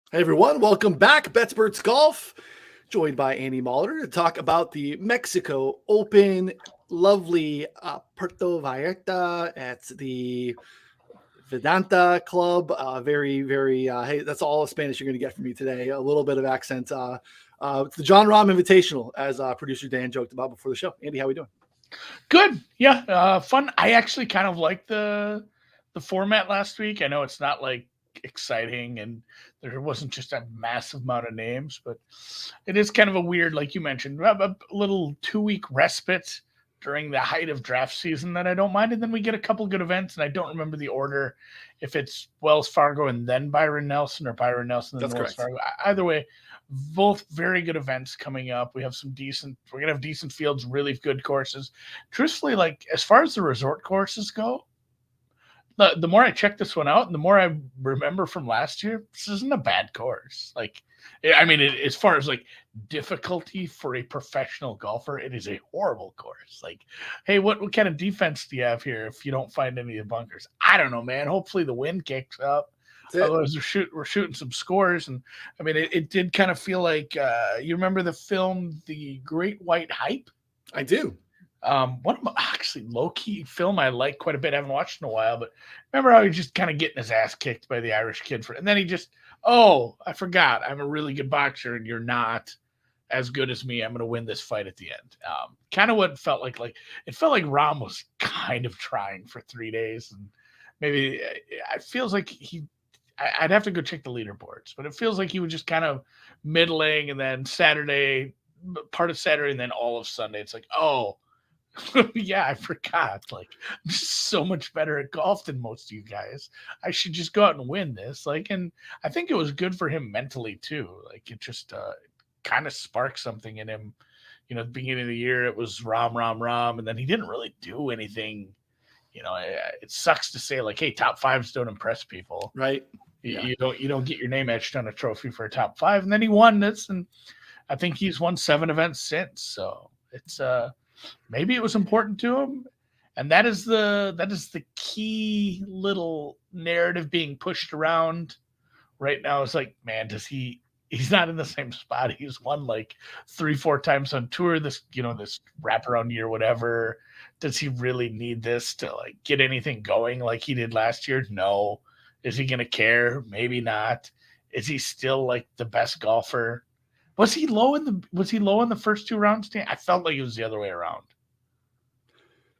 Hey everyone, welcome back. Betsperts Golf, joined by Andy Molitor to talk about the Mexico Open. Lovely Puerto Vallarta at the Vidanta Club. Very. Hey, that's all the Spanish you're going to get from me today. A little bit of accent. It's the Jon Rahm Invitational, as producer Dan joked about before the show. Andy, how we doing? Good. Yeah. Fun. I actually kind of like the format last week. I know it's not like exciting and there wasn't just a massive amount of names, but it is kind of a weird, like you mentioned, a little 2 week respite during the height of draft season that I don't mind. And then we get a couple good events, and I don't remember the order if it's Wells Fargo and then Byron Nelson or Byron Nelson and That's then Wells correct. Fargo. Either way, both very good events coming up. We're gonna have decent fields, really good courses. Truthfully, like as far as the resort courses go, the more I check this one out, and the more I remember from last year, this isn't a bad course. Like, I mean, as far as like difficulty for a professional golfer, it is a horrible course. Like, hey, what kind of defense do you have here if you don't find any of the bunkers? I don't know, man. Hopefully the wind kicks up. That's it. Otherwise, we're shooting some scores, and I mean, it did kind of feel like you remember the film, The Great White Hype. I do. One of my actually low key film I like quite a bit. I haven't watched in a while, but remember how he just kind of getting his ass kicked by the Irish kid and then he just, oh, I forgot, I'm a really good boxer and you're not as good as me. I'm going to win this fight at the end. Kind of what it felt like. Like it felt like Rom was kind of trying for 3 days, and maybe it feels like I'd have to go check the leaderboards, but it feels like he was just kind of middling, and then part of Saturday, and then all of Sunday, it's like, oh yeah, I forgot. Like, I'm just so much better at golf than most of you guys. I should just go out and win this. Like, and I think it was good for him mentally too. Like, it just kind of sparked something in him. At the beginning of the year, it was Rom, and then he didn't really do anything. It sucks to say like, hey, top fives don't impress people. Right. You, Yeah. you don't get your name etched on a trophy for a top five, and then he won this, and I think he's won 7 events since. So it's maybe it was important to him, and that is the key little narrative being pushed around right now. It's like, man, he's not in the same spot. He's won like 3-4 times on tour this wraparound year, whatever. Does he really need this to like get anything going like he did last year? No. Is he gonna care? Maybe not. Is he still like the best golfer? Was he low in the first 2 rounds? I felt like it was the other way around.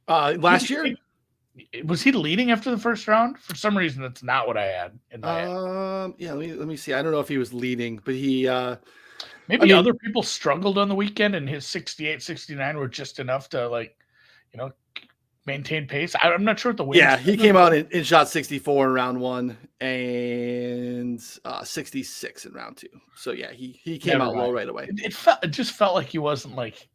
Last year, Was he leading after the first round? For some reason, that's not what I had in my head. yeah. Let me see. I don't know if he was leading, but he. I Maybe mean, other people struggled on the weekend, and his 68, 69 were just enough to like, you know, maintain pace. I'm not sure what the yeah, wins. he came out and shot 64 in round one and 66 in round two. So yeah, he came Never out low mind. right away. It just felt like he wasn't like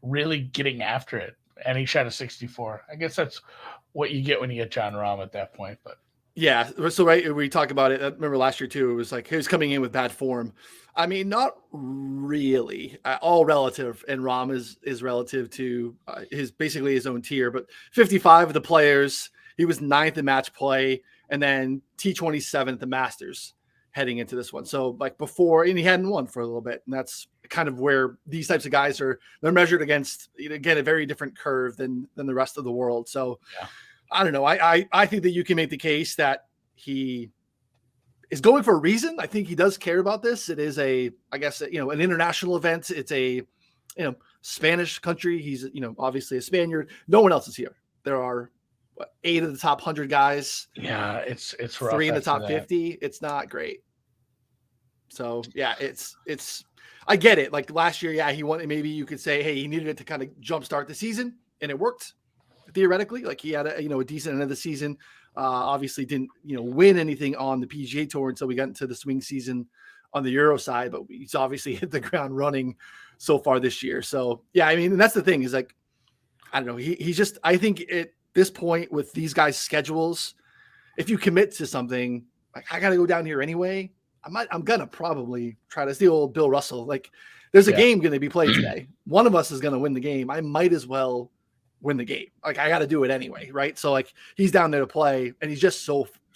really getting after it, and he shot a 64. I guess that's what you get when you get Jon Rahm at that point. But Yeah, so right, we talk about it. I remember last year too. It was like he was coming in with bad form. I mean, not really. All relative, and Rom is relative to his basically his own tier. But 55 of the players, he was ninth in match play, and then T27 at the Masters heading into this one. So like before, and he hadn't won for a little bit, and that's kind of where these types of guys are. They're measured against again a very different curve than the rest of the world. So yeah, I don't know. I think that you can make the case that he is going for a reason. I think he does care about this. It is I guess, an international event. It's Spanish country. He's, obviously a Spaniard. No one else is here. There are 8 of the top 100 guys, yeah, it's rough 3 in the after top that. 50. It's not great. So yeah, I get it. Like last year, yeah, he wanted, maybe you could say, hey, he needed it to kind of jumpstart the season, and it worked theoretically. Like he had a decent end of the season. Obviously didn't win anything on the PGA Tour until we got into the swing season on the Euro side, but he's obviously hit the ground running so far this year. So yeah, I mean, and that's the thing is like, I don't know. He's just, I think at this point with these guys' schedules, if you commit to something, like I got to go down here anyway. I'm gonna probably try to. It's the old Bill Russell. Like, there's a Yeah, game going to be played today. One of us is going to win the game. I might as well win the game. Like, I got to do it anyway, right? So like, he's down there to play, and he's just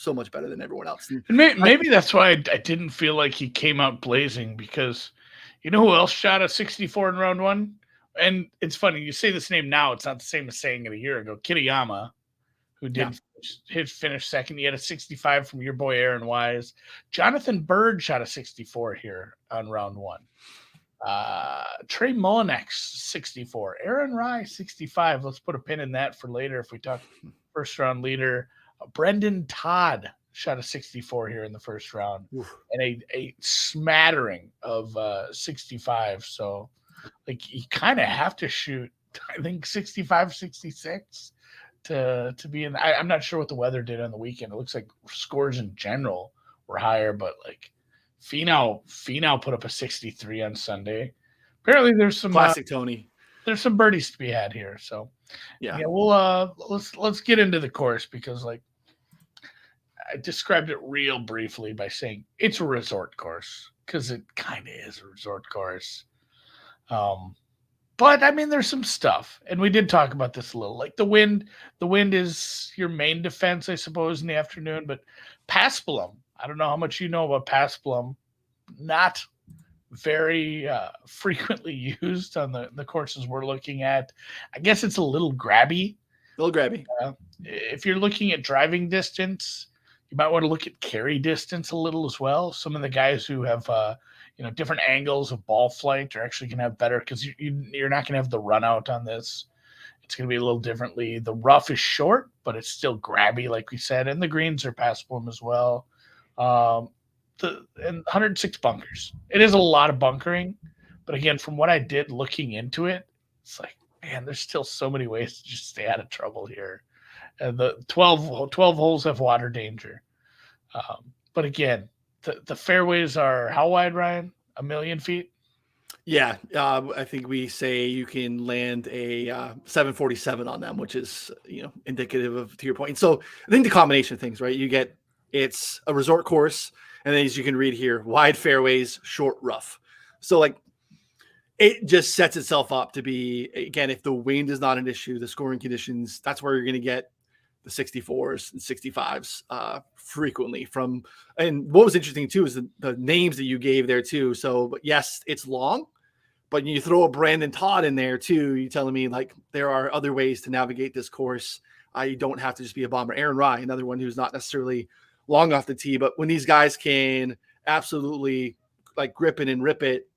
so much better than everyone else. And maybe that's why I didn't feel like he came out blazing, because you know who else shot a 64 in round one? And it's funny, you say this name now, it's not the same as saying it a year ago. Kitayama, who did finish second. He had a 65 from your boy Aaron Wise. Jonathan Bird shot a 64 here on round one. Trey Mullinex 64. Aaron Rye 65. Let's put a pin in that for later if we talk first round leader. Brendan Todd shot a 64 here in the first round. Oof. And a smattering of 65. So like you kind of have to shoot, I think 65, 66 to be in. I'm not sure what the weather did on the weekend. It looks like scores in general were higher, but like Finau put up a 63 on Sunday. Apparently there's some classic Tony. There's some birdies to be had here. So yeah, we'll let's get into the course, because like I described it real briefly by saying it's a resort course, because it kind of is a resort course. But I mean, there's some stuff, and we did talk about this a little. Like the wind is your main defense, I suppose, in the afternoon. But Paspalum, I don't know how much you know about Paspalum. Not very frequently used on the courses we're looking at. I guess it's a little grabby. If you're looking at driving distance, you might want to look at carry distance a little as well. Some of the guys who have different angles of ball flight are actually going to have better, because you're not going to have the run out on this. It's going to be a little differently. The rough is short, but it's still grabby, like we said, and the greens are passable as well. And 106 bunkers. It is a lot of bunkering, but again, from what I did looking into it, it's like, man, there's still so many ways to just stay out of trouble here. And the 12 holes have water danger. But again, the fairways are how wide, Ryan? 1 million feet? Yeah. I think we say you can land a 747 on them, which is, indicative of, to your point. So I think the combination of things, right? It's a resort course, and then as you can read here, wide fairways, short rough. So like it just sets itself up to be, again, if the wind is not an issue, the scoring conditions, that's where you're going to get the 64s and 65s frequently from. And what was interesting too is the names that you gave there too. So, but yes, it's long, but you throw a Brandon Todd in there too. You're telling me like there are other ways to navigate this course. You don't have to just be a bomber. Aaron Rye, another one who's not necessarily long off the tee, but when these guys can absolutely like grip it and rip it,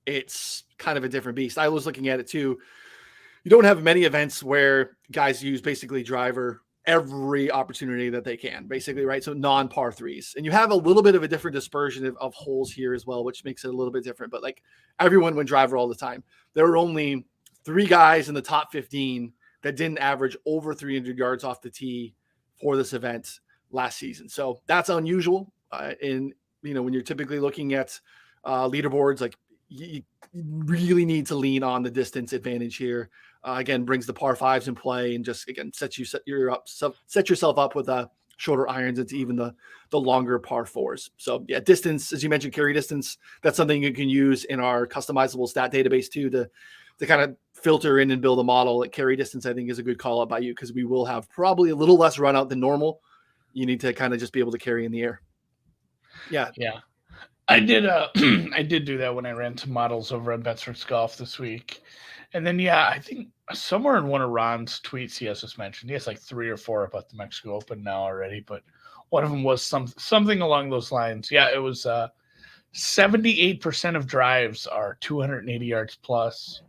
it's kind of a different beast. I was looking at it too. You don't have many events where guys use basically driver every opportunity that they can, basically, right? So non-par threes. And you have a little bit of a different dispersion of holes here as well, which makes it a little bit different. But like everyone went driver all the time. There were only 3 guys in the top 15 that didn't average over 300 yards off the tee for this event last season. So that's unusual. When you're typically looking at leaderboards, like you really need to lean on the distance advantage here. Again, brings the par fives in play and just, again, set yourself up with shorter irons into even the longer par fours. So yeah, distance, as you mentioned, carry distance, that's something you can use in our customizable stat database too, to kind of filter in and build a model. Like carry distance, I think, is a good call out by you, because we will have probably a little less run out than normal. You need to kind of just be able to carry in the air. Yeah. I did I did do that when I ran some models over on Betsford's Golf this week. And then I think somewhere in one of Ron's tweets he has just mentioned, he has like 3 or 4 about the Mexico Open now already, but one of them was something along those lines. Yeah, it was 78% of drives are 280 yards plus.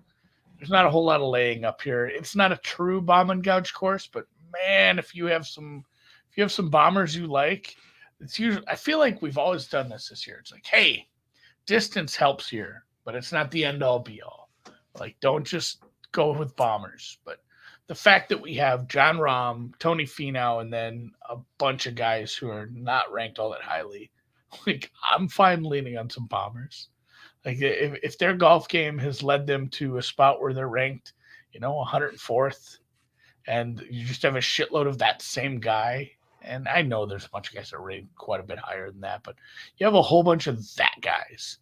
There's not a whole lot of laying up here. It's not a true bomb and gouge course, but man, if you have some bombers you like, it's usually, I feel like we've always done this year. It's like, hey, distance helps here, but it's not the end all be all. Like, don't just go with bombers. But the fact that we have Jon Rahm, Tony Finau, and then a bunch of guys who are not ranked all that highly, like, I'm fine leaning on some bombers. Like, if their golf game has led them to a spot where they're ranked, 104th, and you just have a shitload of that same guy, and I know there's a bunch of guys that are rated quite a bit higher than that, but you have a whole bunch of that guys.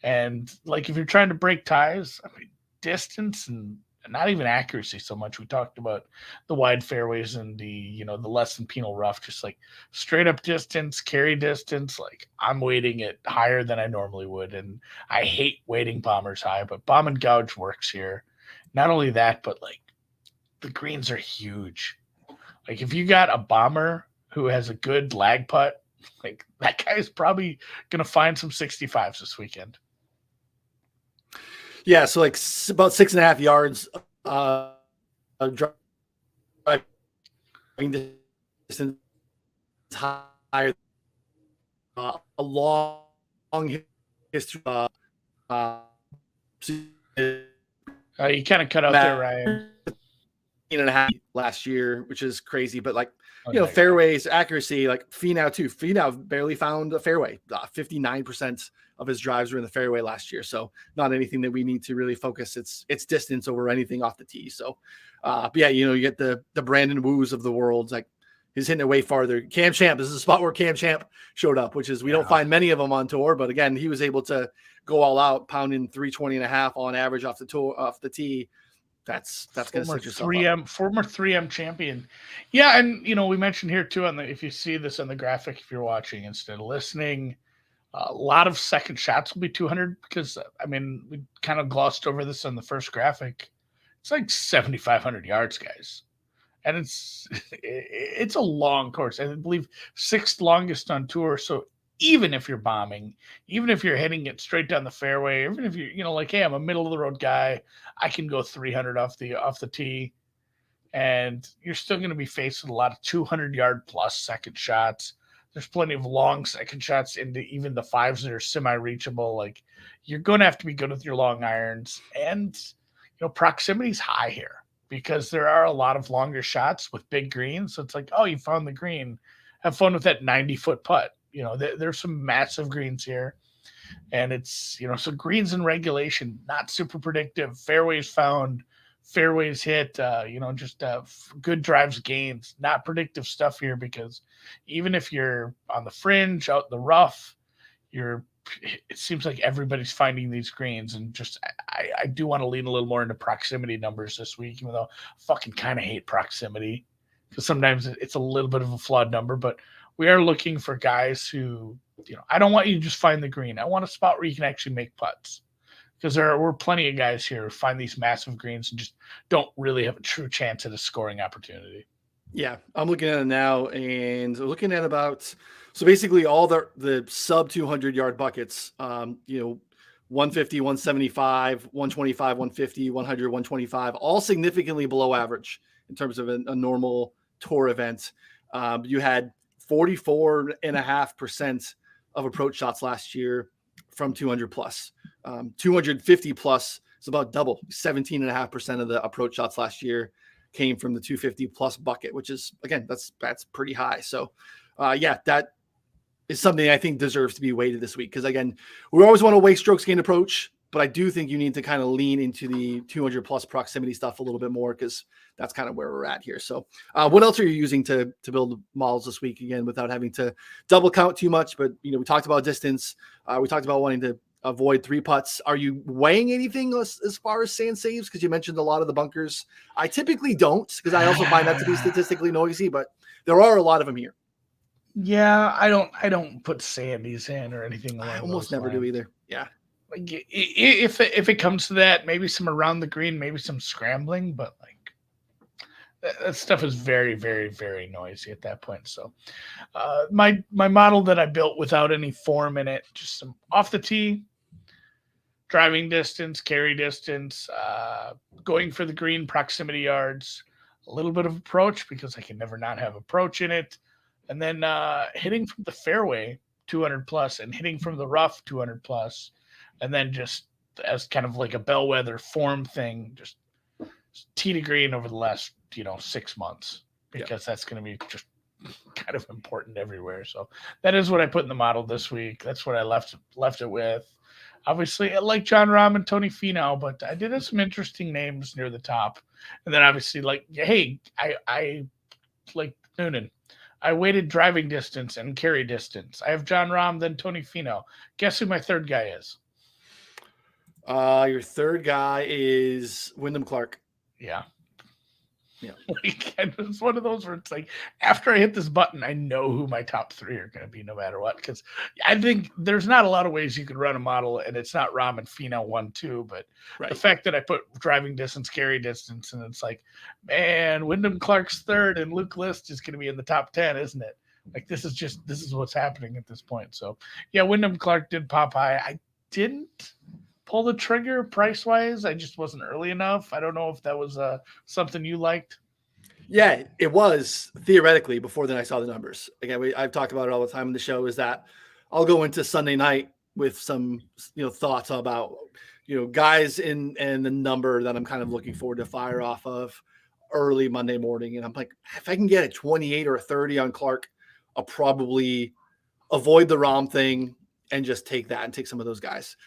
And like, if you're trying to break ties, I mean, distance and not even accuracy so much. We talked about the wide fairways and the less than penal rough, just like straight up distance, carry distance. Like I'm weighting it higher than I normally would. And I hate weighting bombers high, but bomb and gouge works here. Not only that, but like the greens are huge. Like if you got a bomber who has a good lag putt, like that guy is probably going to find some 65s this weekend. Yeah, so like about 6.5 yards driving distance higher, a long history. You kind of cut out there, Ryan. 18.5 last year, which is crazy, but like Okay. fairways accuracy, like Finau too. Finau barely found a fairway. 59% of his drives were in the fairway last year, so not anything that we need to really focus. It's distance over anything off the tee. So, but yeah, you get the Brandon Woos of the world. Like he's hitting it way farther. Cam Champ, this is a spot where Cam Champ showed up, which is we don't find many of them on tour, but again, he was able to go all out, pounding 320.5 on average off the tee. That's going to set yourself up. Former 3M champion. Yeah, and we mentioned here too if you see this on the graphic, if you're watching instead of listening, a lot of second shots will be 200 because we kind of glossed over this on the first graphic. It's like 7,500 yards, guys, and it's a long course. I believe 6th longest on tour. So even if you're bombing, even if you're hitting it straight down the fairway, even if you're, like, hey, I'm a middle of the road guy, I can go 300 off the tee, and you're still going to be faced with a lot of 200-yard plus second shots. There's plenty of long second shots into even the 5s that are semi-reachable. Like you're going to have to be good with your long irons, and proximity's high here because there are a lot of longer shots with big greens. So it's like, oh, you found the green. Have fun with that 90-foot putt. There's some massive greens here, and it's, so greens in regulation, not super predictive. Fairways found, fairways hit, just good drives gains, not predictive stuff here because even if you're on the fringe, out in the rough, it seems like everybody's finding these greens, and just I do want to lean a little more into proximity numbers this week, even though I fucking kind of hate proximity because sometimes it's a little bit of a flawed number, but we are looking for guys who, I don't want you to just find the green. I want a spot where you can actually make putts because we're plenty of guys here who find these massive greens and just don't really have a true chance at a scoring opportunity. Yeah, I'm looking at it now, and we're looking at so basically all the sub 200-yard buckets, 150, 175, 125, 150, 100, 125, all significantly below average in terms of a normal tour event. You had 44.5% of approach shots last year from 200 plus. 250 plus is about double. 17.5% of the approach shots last year came from the 250 plus bucket, which is, again, that's pretty high. So that is something I think deserves to be weighted this week. Because again, we always want to weigh strokes gained approach, but I do think you need to kind of lean into the 200 plus proximity stuff a little bit more because that's kind of where we're at here. So what else are you using to build models this week, again, without having to double count too much? But, we talked about distance. We talked about wanting to avoid 3 putts. Are you weighing anything as far as sand saves? Because you mentioned a lot of the bunkers. I typically don't because I also find that to be statistically noisy, but there are a lot of them here. Yeah, I don't put sandies in or anything. I almost never do either. Yeah. Like if it comes to that, maybe some around the green, maybe some scrambling, but like that stuff is very, very, very noisy at that point. So my model that I built without any form in it, just some off the tee, driving distance, carry distance, going for the green proximity yards, a little bit of approach because I can never not have approach in it, and then hitting from the fairway 200 plus and hitting from the rough 200 plus. And then just as kind of like a bellwether form thing, just tee to green over the last, 6 months, because that's going to be just kind of important everywhere. So that is what I put in the model this week. That's what I left it with. Obviously, I like Jon Rahm and Tony Finau, but I did have some interesting names near the top. And then obviously, like, hey, I like Noonan. I weighted driving distance and carry distance. I have Jon Rahm, then Tony Finau. Guess who my third guy is? Your third guy is Wyndham Clark. Yeah. Yeah. Like, and it's one of those where it's like, after I hit this button, I know who my top 3 are going to be no matter what. Because I think there's not a lot of ways you could run a model, and it's not Rahm and Finau 1-2. But the fact that I put driving distance, carry distance, and it's like, man, Wyndham Clark's third and Luke List is going to be in the top 10, isn't it? Like, this is what's happening at this point. So, yeah, Wyndham Clark did pop high. I didn't pull the trigger price wise. I just wasn't early enough. I don't know if that was something you liked. Yeah, it was theoretically before then I saw the numbers. Again, I've talked about it all the time in the show, is that I'll go into Sunday night with some, thoughts about, guys and the number that I'm kind of looking forward to fire off of early Monday morning. And I'm like, if I can get a 28 or a 30 on Clark, I'll probably avoid the Rahm thing and just take that and take some of those guys.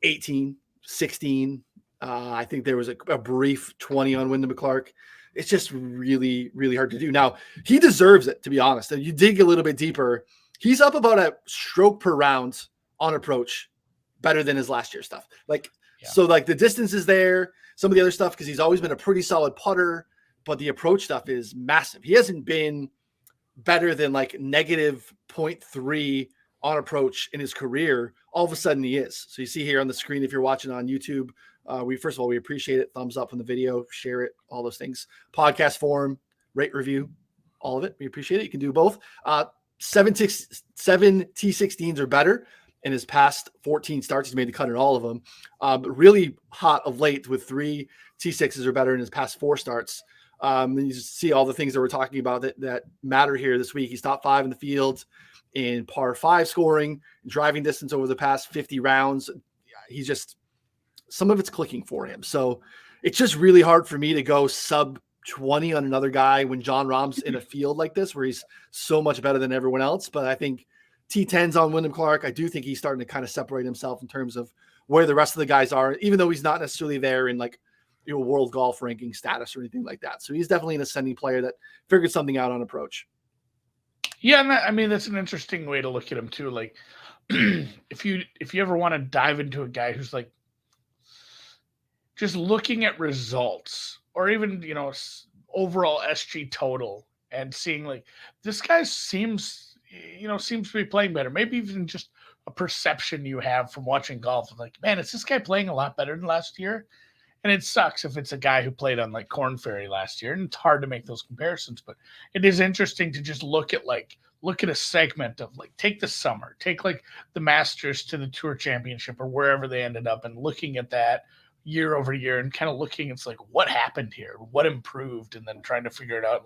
18, 16. I think there was a brief 20 on Wyndham Clark. It's just really, really hard to do. Now, he deserves it, to be honest. And you dig a little bit deeper, he's up about a stroke per round on approach better than his last year's stuff. So the distance is there, some of the other stuff, because he's always been a pretty solid putter, but the approach stuff is massive. He hasn't been better than negative 0.3 on approach in his career. All of a sudden he is. So you see here on the screen, if you're watching on YouTube, first of all, we appreciate it. Thumbs up on the video, share it, all those things. Podcast form, rate, review, all of it. We appreciate it. You can do both. 7 T16s or better in his past 14 starts. He's made the cut in all of them. But really hot of late with 3 T6s or better in his past 4 starts. And you see all the things that we're talking about that matter here this week. He's top 5 in the field in par 5 scoring, driving distance over the past 50 rounds. He's just, some of it's clicking for him. So it's just really hard for me to go sub 20 on another guy when Jon Rahm's in a field like this, where he's so much better than everyone else. But I think T10s on Wyndham Clark, I do think he's starting to kind of separate himself in terms of where the rest of the guys are, even though he's not necessarily there in world golf ranking status or anything like that. So he's definitely an ascending player that figured something out on approach. Yeah, and that's an interesting way to look at him too. Like, if you ever want to dive into a guy who's just looking at results, or even overall SG total, and seeing this guy seems to be playing better. Maybe even just a perception you have from watching golf, man, is this guy playing a lot better than last year? And it sucks if it's a guy who played on Corn Ferry last year, and it's hard to make those comparisons. But it is interesting to just look at a segment of take the summer, take the Masters to the Tour Championship or wherever they ended up, and looking at that year over year and kind of looking, it's what happened here, what improved, and then trying to figure it out.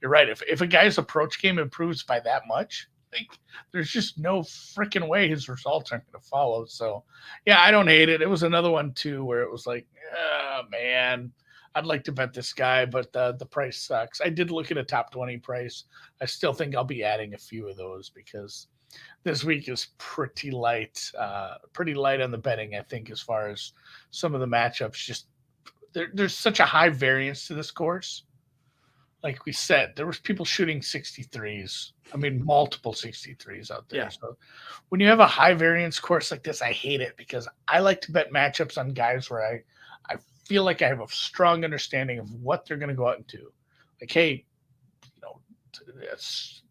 You're right, if a guy's approach game improves by that much, there's just no freaking way his results aren't going to follow. So, yeah, I don't hate it. It was another one too where it was oh, man, I'd like to bet this guy, but the price sucks. I did look at a top 20 price. I still think I'll be adding a few of those because this week is pretty light on the betting, I think, as far as some of the matchups. Just there's such a high variance to this course. Like we said, there was people shooting 63s. I mean, multiple 63s out there. Yeah. So when you have a high variance course like this, I hate it because I like to bet matchups on guys where I feel like I have a strong understanding of what they're going to go out and do. Hey,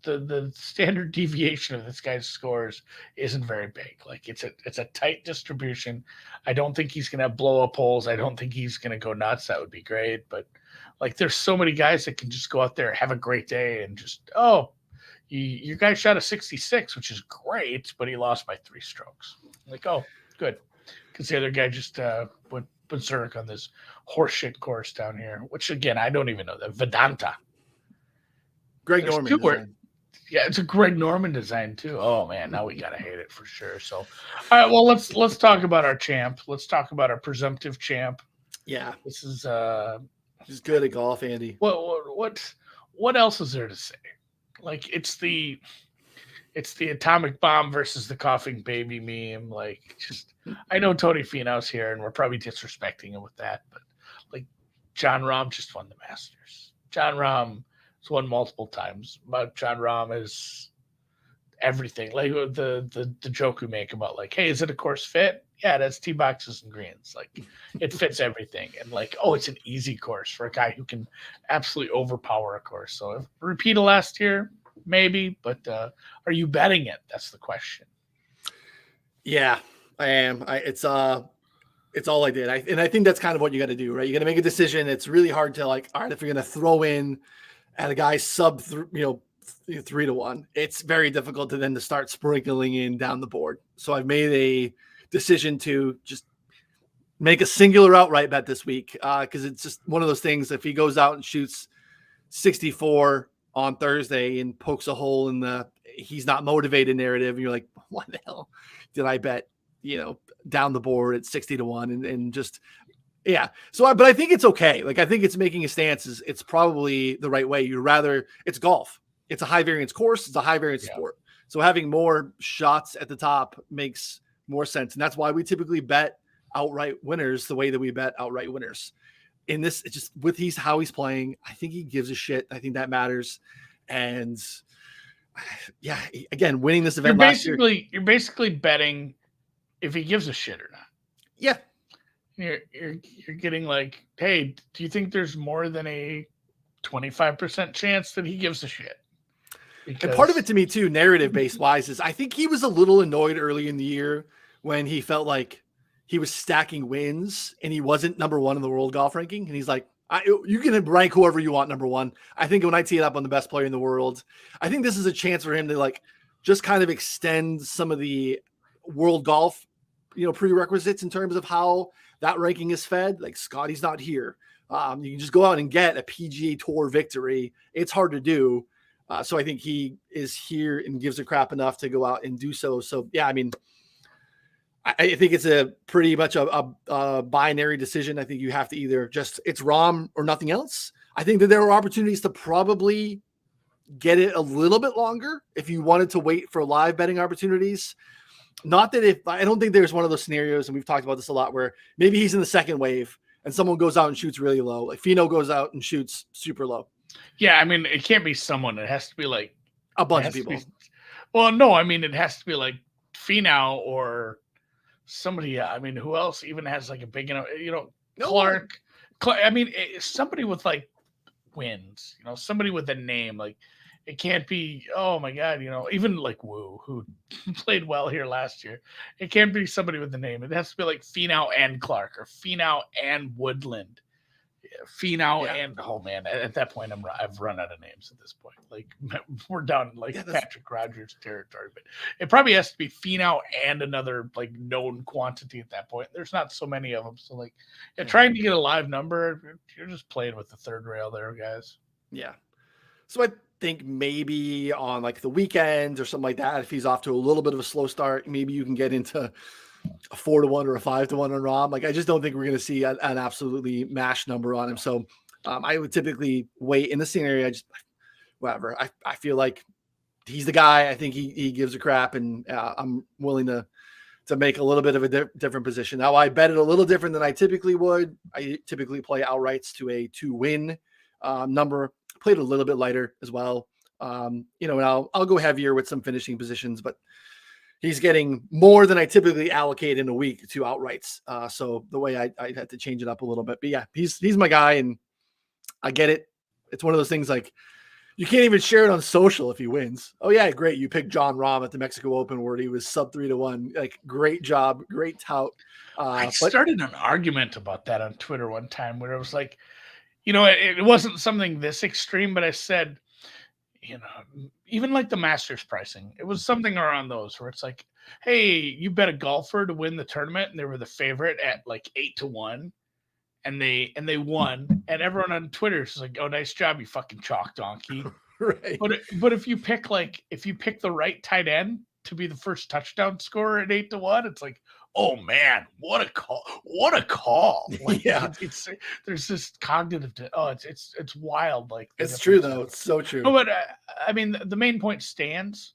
the standard deviation of this guy's scores isn't very big. It's a tight distribution. I don't think he's going to blow up holes. I don't think he's going to go nuts. That would be great. But there's so many guys that can just go out there, have a great day, and just, your guy shot a 66, which is great, but he lost by 3 strokes. Oh, good. Because the other guy just went berserk on this horseshit course down here, which, again, I don't even know that. Vidanta. Greg Norman design. Yeah, it's a Greg Norman design too. Oh man, now we gotta hate it for sure. So, all right, well let's talk about our champ. Let's talk about our presumptive champ. Yeah, this is he's good at golf, Andy. What else is there to say? It's the atomic bomb versus the coughing baby meme. I know Tony Finau's here, and we're probably disrespecting him with that, but Jon Rahm just won the Masters. Jon Rahm has won multiple times, but Jon Rahm is everything. The joke we make about hey, is it a course fit? Yeah, it has tee boxes and greens. Like, it fits everything. And like, oh, it's an easy course for a guy who can absolutely overpower a course. So if repeat of last year, maybe, but are you betting it? That's the question. Yeah, I am. It's all I did. And I think that's kind of what you got to do, right? You got to make a decision. It's really hard to like, all right, if you're going to throw in at a guy sub, 3-1, it's very difficult to then to start sprinkling in down the board. So I've made a decision to just make a singular outright bet this week because it's just one of those things. If he goes out and shoots 64 on Thursday and pokes a hole in the he's not motivated narrative, and you're like, what the hell did I bet? Down the board at 60-1 and just yeah. So, but I think it's okay. Like I think it's making a stance it's probably the right way. It's golf. It's a high variance course. It's a high variance sport. So having more shots at the top makes more sense, and that's why we typically bet outright winners the way that we bet outright winners. In this, it's just with how he's playing, I think he gives a shit. I think that matters. And yeah, again, winning this event you're basically betting if he gives a shit or not. Yeah. You're getting like, hey, do you think there's more than a 25% chance that he gives a shit? Because... And part of it to me too, narrative based wise, is I think he was a little annoyed early in the year when he felt like he was stacking wins and he wasn't number one in the world golf ranking. And he's like, you can rank whoever you want number one. I think when I tee it up on the best player in the world, I think this is a chance for him to like just kind of extend some of the world golf, prerequisites in terms of how that ranking is fed. Like Scotty's not here. You can just go out and get a PGA Tour victory. It's hard to do. So I think he is here and gives a crap enough to go out and do so. So yeah, I mean, I think it's a pretty much a binary decision. I think you have to either it's Rahm or nothing else. I think that there are opportunities to probably get it a little bit longer if you wanted to wait for live betting opportunities. Not that I don't think there's one of those scenarios, and we've talked about this a lot, where maybe he's in the second wave and someone goes out and shoots really low. Like Finau goes out and shoots super low. Yeah, I mean, it can't be someone. It has to be like a bunch of people. Well, no, I mean, it has to be like Finau or somebody. I mean, who else even has like a big, Clark. I mean, somebody with like wins. Somebody with a name. Like it can't be. Oh my God, even like Wu, who played well here last year. It can't be somebody with a name. It has to be like Finau and Clark or Finau and Woodland. Finau and oh man, at that point I've run out of names at this point. Like we're down like Patrick Rogers territory, but it probably has to be Finau and another like known quantity at that point. There's not so many of them, so like trying to get a live number, you're just playing with the third rail there, guys. Yeah. So I think maybe on like the weekends or something like that, if he's off to a little bit of a slow start, maybe you can get into a 4-1 or a 5-1 on Rahm. Like I just don't think we're going to see an absolutely mashed number on him. So I would typically wait in the scenario. Whatever. I feel like he's the guy. I think he gives a crap, and I'm willing to make a little bit of a different position. Now I bet it a little different than I typically would. I typically play outrights to a 2-win number. Played a little bit lighter as well. And I'll go heavier with some finishing positions, but he's getting more than I typically allocate in a week to outrights. So the way I had to change it up a little bit, but yeah, he's my guy, and I get it. It's one of those things like you can't even share it on social if he wins. Oh yeah, great. You picked Jon Rahm at the Mexico Open where he was sub 3-1. Like great job, great tout. I started an argument about that on Twitter one time where it was like, it wasn't something this extreme, but I said, even like the Masters pricing, it was something around those where it's like, hey, you bet a golfer to win the tournament and they were the favorite at like 8-1 and they won, and everyone on Twitter is like, oh, nice job, you fucking chalk donkey. Right. But if you pick the right tight end to be the first touchdown scorer at 8-1, it's like, oh man, what a call. Like, yeah, there's this cognitive it's wild. Like it's true though. It's so true. No, but I mean the main point stands.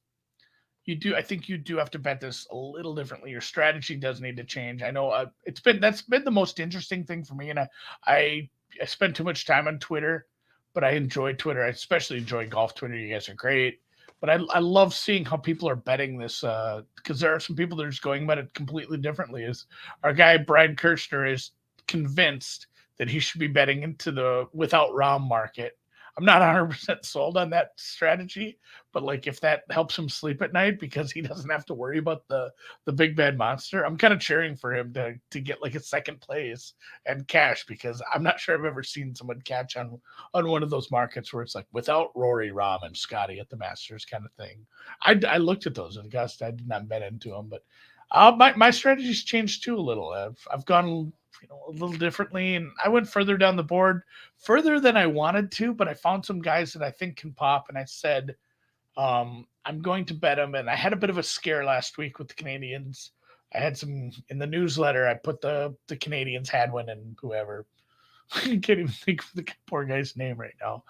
I think you do have to bet this a little differently. Your strategy does need to change. I know that's been the most interesting thing for me, and I spend too much time on Twitter, but I enjoy Twitter. I especially enjoy golf Twitter. You guys are great. But I love seeing how people are betting this because there are some people that are just going about it completely differently. Is our guy Brian Kirshner is convinced that he should be betting into the without Rahm market. I'm not 100% sold on that strategy, but like if that helps him sleep at night because he doesn't have to worry about the big bad monster, I'm kind of cheering for him to get like a second place and cash, because I'm not sure I've ever seen someone catch on one of those markets where it's like without Rory, Rahm, and Scotty at the Masters kind of thing. I looked at those in Augusta. I did not bet into them, but my strategy's changed too a little. I've gone a little differently, and I went further down the board, further than I wanted to, but I found some guys that I think can pop, and I said I'm going to bet them. And I had a bit of a scare last week with the Canadians. I had some in the newsletter. I put the Canadians Hadwin and whoever. I can't even think of the poor guy's name right now,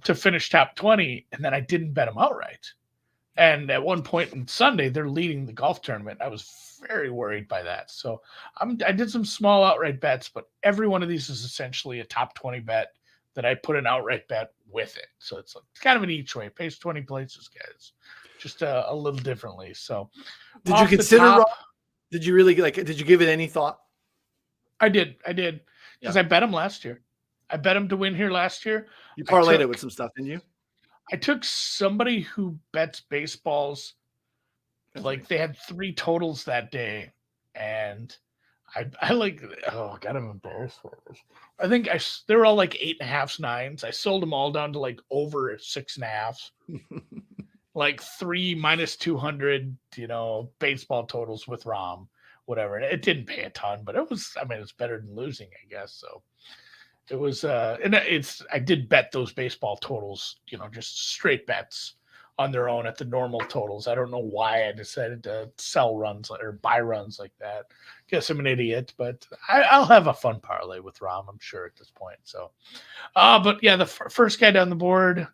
to finish top 20, and then I didn't bet them outright. And at one point in Sunday, they're leading the golf tournament. I was very worried by that. So I did some small outright bets, but every one of these is essentially a top 20 bet that I put an outright bet with it. So it's kind of an each way. It pays 20 places, guys, just a little differently. So did you consider? Did you really did you give it any thought? I did because I bet him last year. I bet him to win here last year. You parlayed it with some stuff, didn't you? I took somebody who bets baseballs. Like they had 3 totals that day, and I like, oh God, I'm embarrassed for this. I think they were all like 8.5s, 9s. I sold them all down to like over 6.5s, like 3 minus 200, baseball totals with Rahm, whatever. It didn't pay a ton, but it's better than losing, I guess. So it was, and I did bet those baseball totals, just straight bets on their own at the normal totals. I don't know why I decided to sell runs or buy runs like that. Guess I'm an idiot, but I'll have a fun parlay with Rahm, I'm sure, at this point. So, but yeah, the first guy down the board.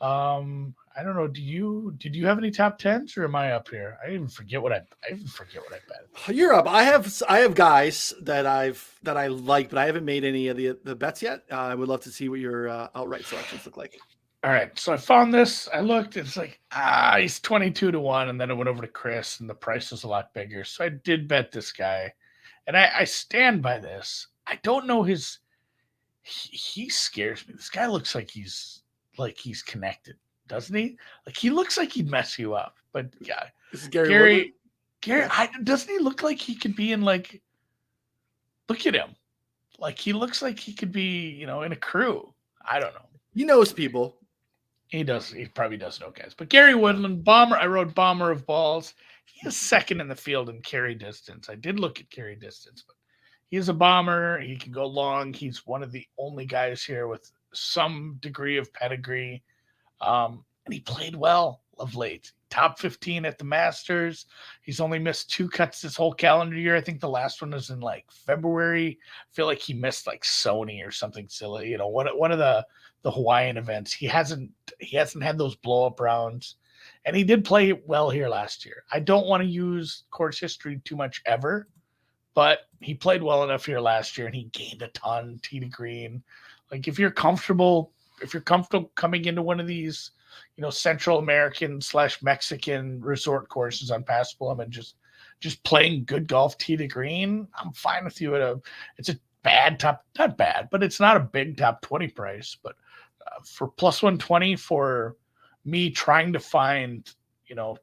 I don't know. Did you have any top 10s, or am I up here? I even forget what I bet. You're up. I have guys that I like, but I haven't made any of the bets yet. I would love to see what your outright selections look like. All right, so I found this. I looked. It's like he's 22-1, and then I went over to Chris, and the price was a lot bigger. So I did bet this guy, and I stand by this. I don't know his. He scares me. This guy looks like he's connected, doesn't he? Like he looks like he'd mess you up. But yeah, this is Gary. Doesn't he look like he could be in like? Look at him. Like he looks like he could be, in a crew. I don't know. He knows people. He does. He probably does know guys. But Gary Woodland, bomber. I wrote bomber of balls. He is second in the field in carry distance. I did look at carry distance, but he's a bomber. He can go long. He's one of the only guys here with some degree of pedigree. And he played well of late. Top 15 at the Masters. He's only missed 2 cuts this whole calendar year. I think the last one was in like February. I feel like he missed like Sony or something silly. One of the Hawaiian events. He hasn't had those blow up rounds, and he did play well here last year. I don't want to use course history too much ever, but he played well enough here last year, and he gained a ton tee to green. Like if you're comfortable coming into one of these, Central American / Mexican resort courses on Paspalum and just playing good golf tee to green, I'm fine with you it's a bad not bad, but it's not a big top 20 price. But for plus 120 for me trying to find,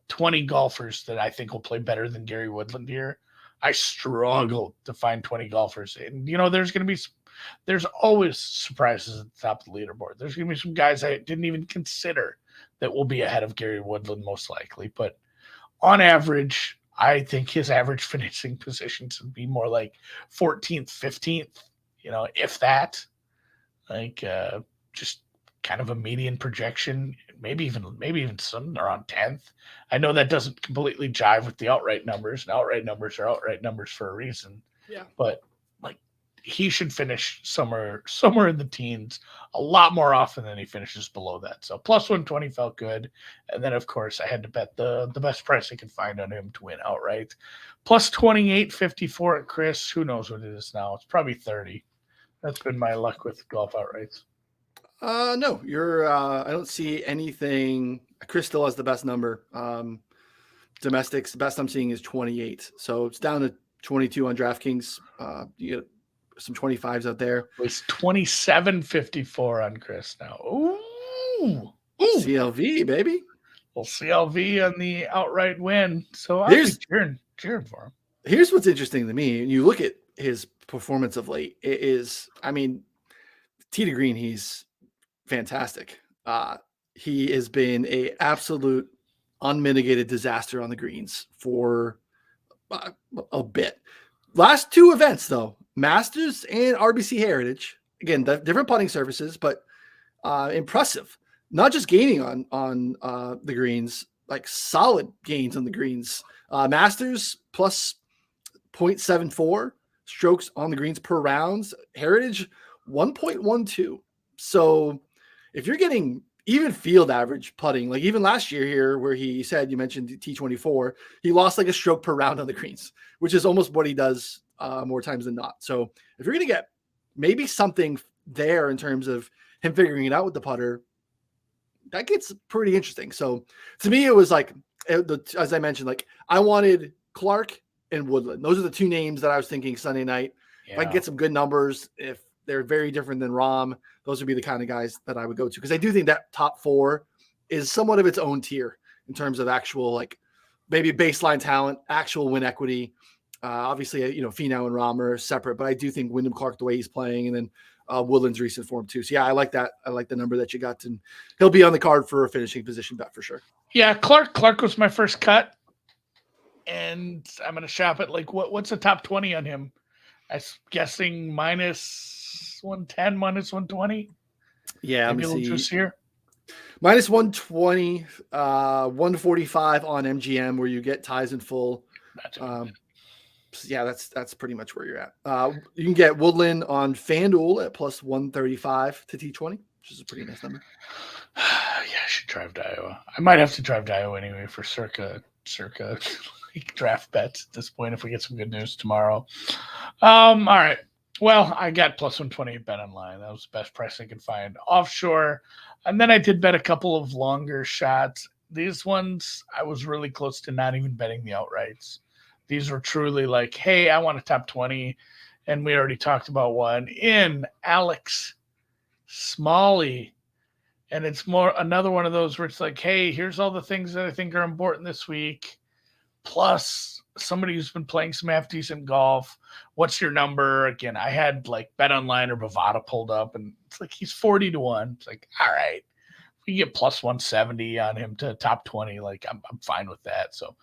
20 golfers that I think will play better than Gary Woodland here, I struggle to find 20 golfers. And, there's always surprises at the top of the leaderboard. There's going to be some guys I didn't even consider that will be ahead of Gary Woodland most likely. But on average, I think his average finishing positions would be more like 14th, 15th, if that. Like just kind of a median projection, maybe even some around 10th. I know that doesn't completely jive with the outright numbers, and outright numbers are outright numbers for a reason. Yeah. But he should finish somewhere in the teens a lot more often than he finishes below that. So plus 120 felt good. And then, of course, I had to bet the best price I could find on him to win outright. Plus 28.54 at Chris. Who knows what it is now? It's probably 30. That's been my luck with golf outrights. No, you're. I don't see anything. Chris still has the best number. Domestics, the best I'm seeing is 28. So it's down to 22 on DraftKings. You get some 25s out there. It's 27.54 on Chris now. Ooh. CLV, baby. Well, CLV on the outright win. So I'll be cheering for him. Here's what's interesting to me. You look at his performance of late. It is, I mean, tee to green, he's fantastic. He has been a absolute unmitigated disaster on the greens for a bit. Last two events, though, Masters and RBC Heritage. Again, different putting surfaces, but impressive. Not just gaining on the greens, like solid gains on the greens. Masters plus 0.74 strokes on the greens per rounds. Heritage 1.12. So if you're getting even field average putting, like even last year here, where he said, you mentioned T24, he lost like a stroke per round on the greens, which is almost what he does more times than not. So if you're going to get maybe something there in terms of him figuring it out with the putter, that gets pretty interesting. So to me, it was like, as I mentioned, like I wanted Clark and Woodland. Those are the two names that I was thinking Sunday night. Yeah. If I can get some good numbers, if they're very different than Rahm, those would be the kind of guys that I would go to. Because I do think that top four is somewhat of its own tier in terms of actual, like maybe baseline talent, actual win equity. Obviously, Finau and Rahm are separate, but I do think Wyndham Clark, the way he's playing, and then Woodland's recent form too. So yeah, I like that. I like the number that you got, and he'll be on the card for a finishing position bet for sure. Yeah, Clark was my first cut, and I'm going to shop it. Like, what's the top 20 on him? I'm guessing minus 110, minus 120. Yeah, maybe a little juice here. Minus 120, 145 on MGM, where you get ties in full. Yeah, that's pretty much where you're at. You can get Woodland on FanDuel at plus 135 to T20, which is a pretty nice number. Yeah, I should drive to Iowa. I might have to drive to Iowa anyway for circa like draft bets at this point if we get some good news tomorrow. All right. Well, I got plus 120 bet online. That was the best price I could find offshore. And then I did bet a couple of longer shots. These ones, I was really close to not even betting the outrights. These were truly like, hey, I want a top 20. And we already talked about one in Alex Smalley. And it's more another one of those where it's like, hey, here's all the things that I think are important this week. Plus somebody who's been playing some half decent golf. What's your number? Again, I had like Bet Online or Bovada pulled up, and it's like he's 40-1. It's like, all right, we get plus 170 on him to top 20. Like I'm fine with that. So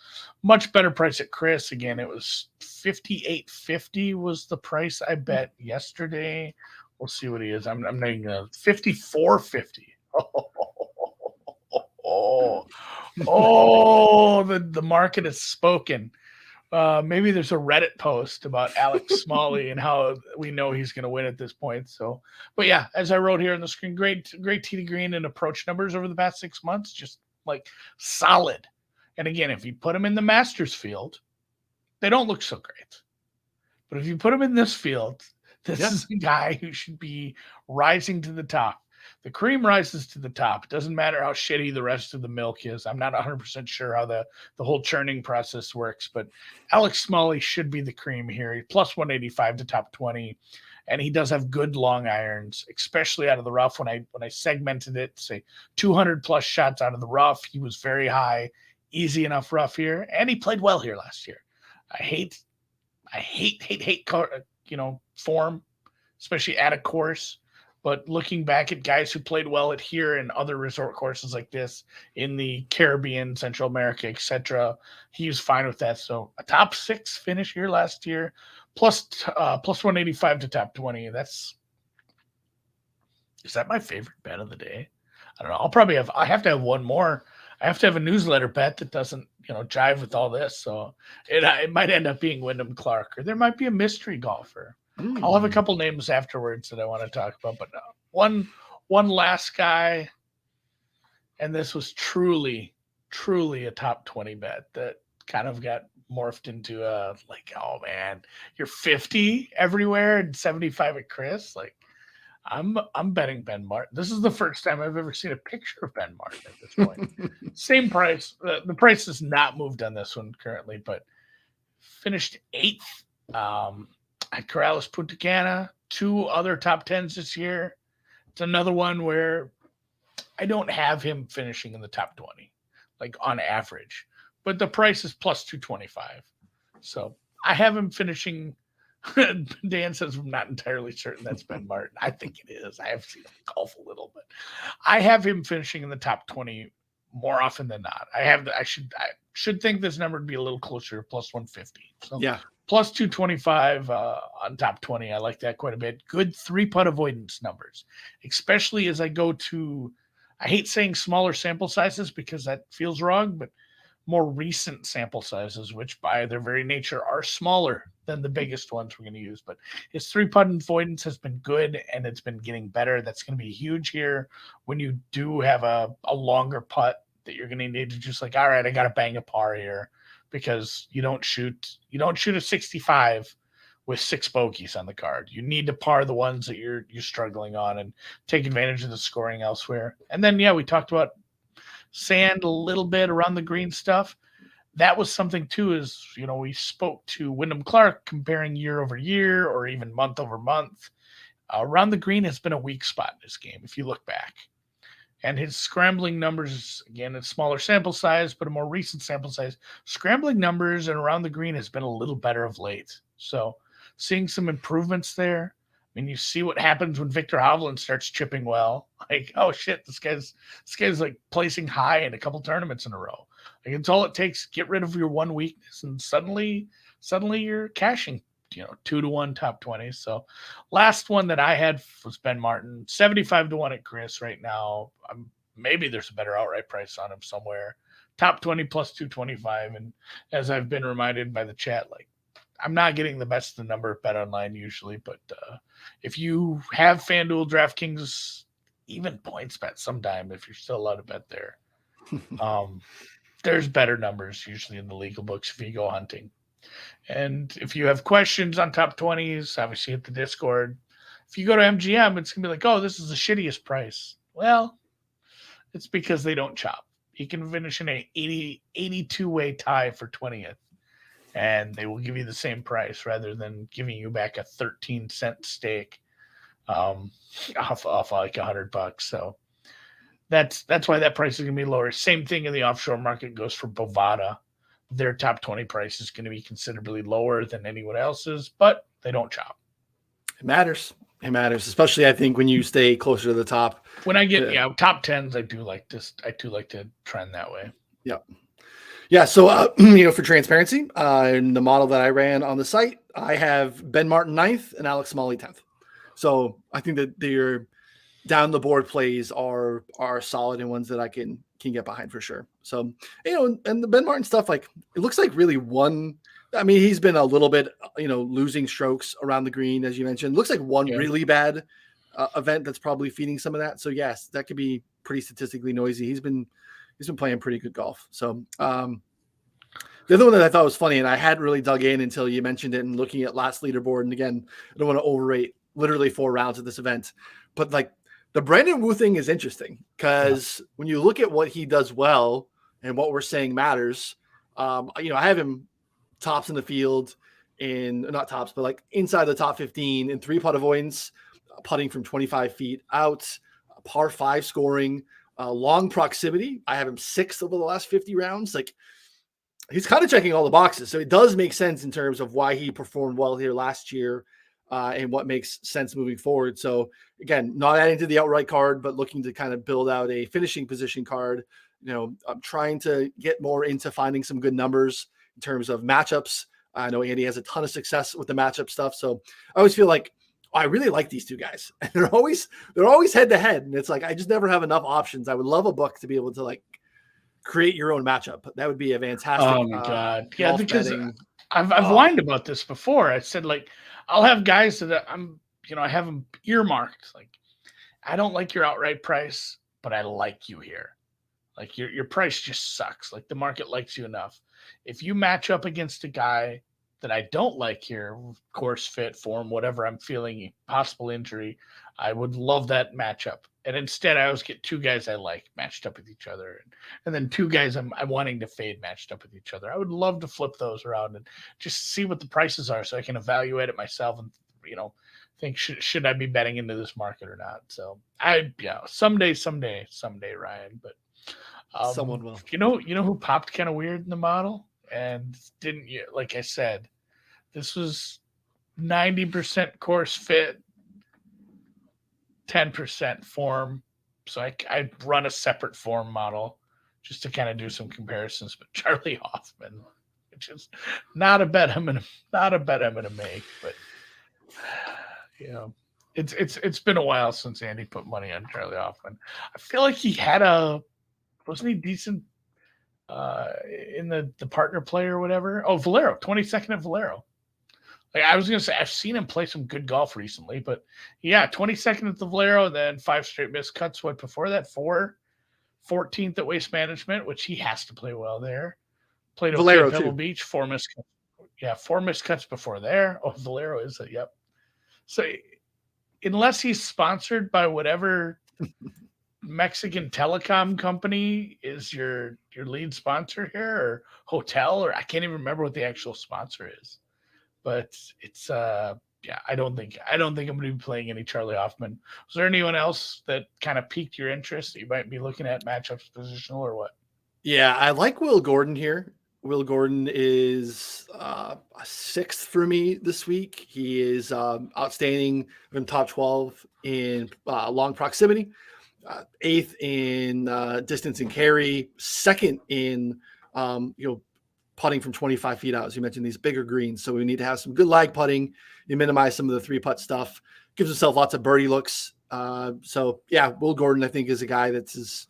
much better price at Chris. Again, it was 58.50 was the price I bet yesterday. We'll see what he is. I'm making 54.50. The market has spoken. Maybe there's a Reddit post about Alex Smalley and how we know he's going to win at this point. So, but yeah, as I wrote here on the screen, great tee to green and approach numbers over the past 6 months, just like solid. And again, if you put him in the Masters field, they don't look so great. But if you put him in this field, this is a guy who should be rising to the top. The cream rises to the top. It doesn't matter how shitty the rest of the milk is. I'm not 100% sure how the whole churning process works, but Alex Smalley should be the cream here. He's plus 185 to top 20, and he does have good long irons, especially out of the rough. When I segmented it, say 200 plus shots out of the rough, he was very high, easy enough rough here, and he played well here last year. I hate form, especially at a course. But looking back at guys who played well at here and other resort courses like this in the Caribbean, Central America, etc., he was fine with that. So a top 6 finish here last year, plus 185 to top 20. Is that my favorite bet of the day? I don't know. I have to have one more. I have to have a newsletter bet that doesn't, jive with all this. So it might end up being Wyndham Clark, or there might be a mystery golfer. I'll have a couple names afterwards that I want to talk about, but one last guy, and this was truly a top 20 bet that kind of got morphed into oh man, you're 50 everywhere and 75 at Chris. Like I'm betting Ben Martin. This is the first time I've ever seen a picture of Ben Martin at this point. Same price. The price has not moved on this one currently, but finished 8th at Corrales Punta Cana. 2 other top 10s this year. It's another one where I don't have him finishing in the top 20, like on average, but the price is plus 225. So I have him finishing. Dan says I'm not entirely certain that's Ben Martin. I think it is. I have seen him golf a little, but I have him finishing in the top 20 more often than not. I should think this number would be a little closer to plus 150. So Yeah. plus 225 on top 20. I like that quite a bit. Good 3-putt avoidance numbers, especially as I go to, I hate saying smaller sample sizes because that feels wrong, but more recent sample sizes, which by their very nature are smaller than the biggest ones we're going to use. But his 3-putt avoidance has been good and it's been getting better. That's going to be huge here when you do have a longer putt that you're going to need to just like, all right, I got to bang a par here, because you don't shoot a 65 with 6 bogeys on the card. You need to par the ones that you're struggling on and take advantage of the scoring elsewhere. And then, yeah, we talked about sand a little bit around the green stuff. That was something too, is, we spoke to Wyndham Clark comparing year over year or even month over month. Around the green has been a weak spot in this game, if you look back. And his scrambling numbers, again, it's smaller sample size, but a more recent sample size, scrambling numbers and around the green has been a little better of late. So seeing some improvements there. I mean, you see what happens when Victor Hovland starts chipping well. Like, oh shit, this guy's like placing high in a couple tournaments in a row. Like, it's all it takes. Get rid of your one weakness, and suddenly you're cashing, 2-1 top 20. So last one that I had was Ben Martin, 75-1 at Chris right now. Maybe there's a better outright price on him somewhere. Top 20 plus 225. And as I've been reminded by the chat, like, I'm not getting the best of the number of bet online usually, but if you have FanDuel, DraftKings, even PointsBet sometime, if you're still allowed to bet there, there's better numbers usually in the legal books if you go hunting. And if you have questions on top 20s, obviously hit the Discord. If you go to MGM, it's going to be like, oh, this is the shittiest price. Well, it's because they don't chop. You can finish in a 82-way tie for 20th. And they will give you the same price rather than giving you back a 13-cent stake off like $100. So that's why that price is going to be lower. Same thing in the offshore market goes for Bovada. Their top 20 price is going to be considerably lower than anyone else's, but they don't chop. It matters. It matters, especially I think when you stay closer to the top. When I get top 10s, I do like to trend that way. Yeah. Yeah, so for transparency, in the model that I ran on the site, I have Ben Martin 9th and Alex Smalley 10th. So I think that their down the board plays are solid and ones that I can get behind for sure. So and the Ben Martin stuff, like, it looks like really one. I mean, he's been a little bit losing strokes around the green, as you mentioned. Looks like one really bad event that's probably feeding some of that. So yes, that could be pretty statistically noisy. He's been playing pretty good golf. So the other one that I thought was funny, and I hadn't really dug in until you mentioned it, and looking at last leaderboard, and again, I don't want to overrate literally 4 rounds of this event, but like the Brandon Wu thing is interesting because when you look at what he does well and what we're saying matters, I have him tops in the field not tops, but like inside the top 15 in 3-putt avoidance, putting from 25 feet out, par 5 scoring, long proximity. I have him 6th over the last 50 rounds. Like, he's kind of checking all the boxes. So it does make sense in terms of why he performed well here last year and what makes sense moving forward. So again, not adding to the outright card, but looking to kind of build out a finishing position card. I'm trying to get more into finding some good numbers in terms of matchups. I know Andy has a ton of success with the matchup stuff. So I always feel like, I really like these two guys. And they're always head to head. And it's like, I just never have enough options. I would love a book to be able to like create your own matchup. That would be a fantastic. Oh my God. Yeah. Because I've whined about this before. I said, like, I'll have guys that I have them earmarked. Like, I don't like your outright price, but I like you here. Like, your price just sucks. Like, the market likes you enough. If you match up against a guy that I don't like here, course fit, form, whatever I'm feeling, possible injury, I would love that matchup. And instead, I always get two guys I like matched up with each other, and then two guys I'm wanting to fade matched up with each other. I would love to flip those around and just see what the prices are, so I can evaluate it myself and think should I be betting into this market or not. So someday, Ryan. But Someone will. you know who popped kind of weird in the model and didn't, like I said, this was 90% course fit, 10% form. So I run a separate form model just to kind of do some comparisons. But Charlie Hoffman, which is not a bet I'm gonna make, but it's been a while since Andy put money on Charlie Hoffman. I feel like he wasn't he decent in the partner play or whatever? Oh, Valero, 22nd at Valero. Like I was gonna say, I've seen him play some good golf recently, but 22nd at the Valero, then 5 straight missed cuts. What before that? 14th at Waste Management, which he has to play well there. Played okay Valero at Pebble too. Beach, 4 missed cuts. Yeah, 4 missed cuts before there. Oh, Valero is it? Yep. So unless he's sponsored by whatever Mexican telecom company is your lead sponsor here, or hotel, or I can't even remember what the actual sponsor is. But it's I don't think I'm going to be playing any Charlie Hoffman. Was there anyone else that kind of piqued your interest that you might be looking at matchups positional or what? Yeah, I like Will Gordon here. Will Gordon is a 6th for me this week. He is outstanding in top 12 in long proximity, 8th in distance and carry, 2nd in putting from 25 feet out, as you mentioned, these bigger greens. So we need to have some good lag putting. You minimize some of the 3-putt stuff. Gives himself lots of birdie looks. Will Gordon, I think, is a guy that's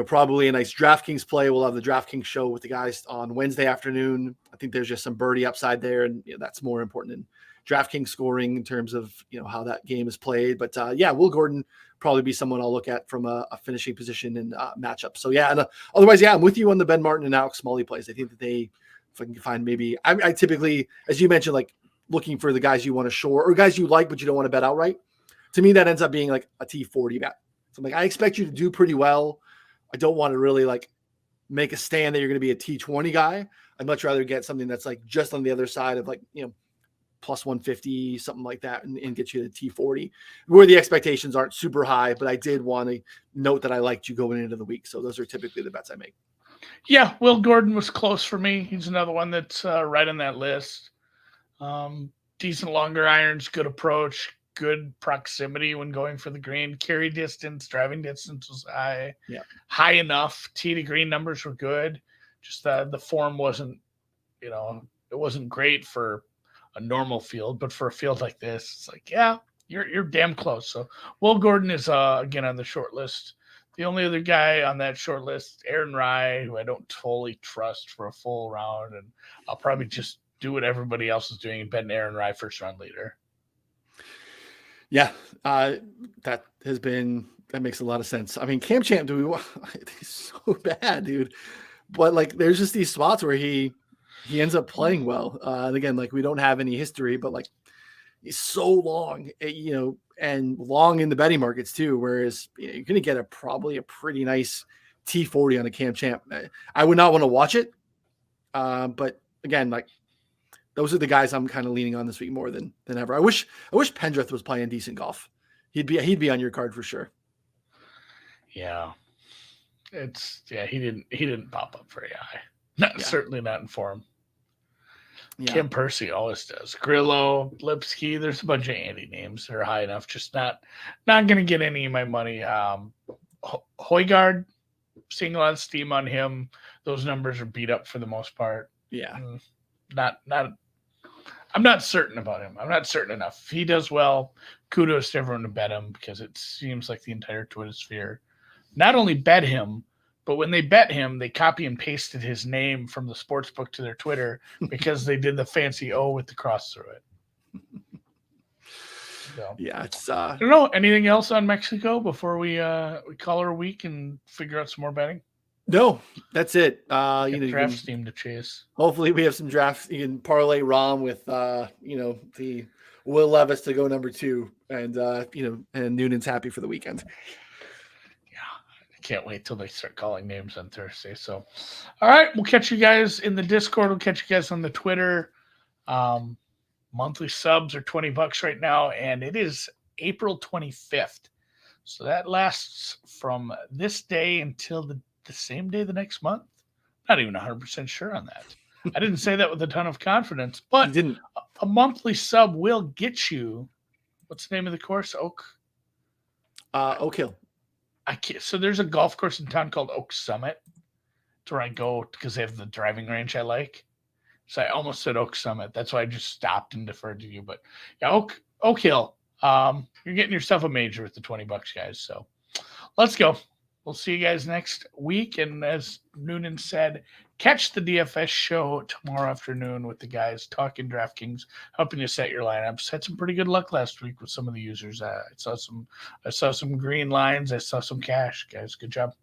probably a nice DraftKings play. We'll have the DraftKings show with the guys on Wednesday afternoon. I think there's just some birdie upside there, and that's more important than DraftKings scoring in terms of how that game is played. But Will Gordon probably be someone I'll look at from a finishing position and matchup. So otherwise, I'm with you on the Ben Martin and Alex Smalley plays. I think that if I can find maybe, I typically, as you mentioned, like looking for the guys you want to short or guys you like but you don't want to bet outright. To me, that ends up being like a T40 bet. So I'm like, I expect you to do pretty well. I don't want to really like make a stand that you're going to be a T20 guy. I'd much rather get something that's like just on the other side of like plus 150, something like that, and get you to T40, where the expectations aren't super high. But I did want to note that I liked you going into the week. So those are typically the bets I make. Yeah, Will Gordon was close for me. He's another one that's right on that list. Decent longer irons, good approach, good proximity when going for the green. Carry distance, driving distance was high enough. Tee to green numbers were good. Just the form wasn't, it wasn't great for a normal field, but for a field like this, it's like, you're damn close. So Will Gordon is again on the short list. The only other guy on that short list, Aaron Rye, who I don't totally trust for a full round, and I'll probably just do what everybody else is doing and bet an Aaron Rye first round leader. Yeah, that makes a lot of sense. I mean, Cam Champ, he's so bad, dude. But like, there's just these spots where he ends up playing well. And again, like we don't have any history, but like he's so long, and long in the betting markets too. Whereas you're going to get probably a pretty nice T40 on a Cam Champ. I would not want to watch it. But again, like those are the guys I'm kind of leaning on this week more than ever. I wish Pendrith was playing decent golf. He'd be on your card for sure. Yeah. He didn't pop up very high. Certainly not in form. Yeah. Kim Percy always does. Grillo, Lipsky, there's a bunch of Andy names that are high enough. Just not going to get any of my money. Højgaard, seeing a lot of steam on him. Those numbers are beat up for the most part. Yeah. I'm not certain about him. I'm not certain enough. If he does well, kudos to everyone to bet him, because it seems like the entire Twitter sphere not only bet him, but when they bet him, they copy and pasted his name from the sports book to their Twitter because they did the fancy O with the cross through it. So, it's I don't know. Anything else on Mexico before we call her a week and figure out some more betting? No, that's it. Got You know, you draft can steam to chase. hopefully we have some drafts. You can parlay Rom with you know, the Will Levis to go number 2, and you know, and Noonan's happy for the weekend. Yeah, I can't wait till they start calling names on Thursday. So, all right, we'll catch you guys in the Discord. We'll catch you guys on the Twitter. Monthly subs are $20 right now, and it is April 25th. So that lasts from this day until the same day the next month. Not even 100% sure on that. I didn't say that with a ton of confidence, You but didn't. a monthly sub will get you. What's the name of the course? Oak Hill. So there's a golf course in town called Oak Summit. It's where I go because they have the driving range I like. So I almost said Oak Summit. That's why I just stopped and deferred to you. But yeah, Oak Hill. You're getting yourself a major with the $20, guys. So let's go. We'll see you guys next week. And as Noonan said, catch the DFS show tomorrow afternoon with the guys talking DraftKings, helping you set your lineups. Had some pretty good luck last week with some of the users. I saw some green lines. I saw some cash, guys. Good job.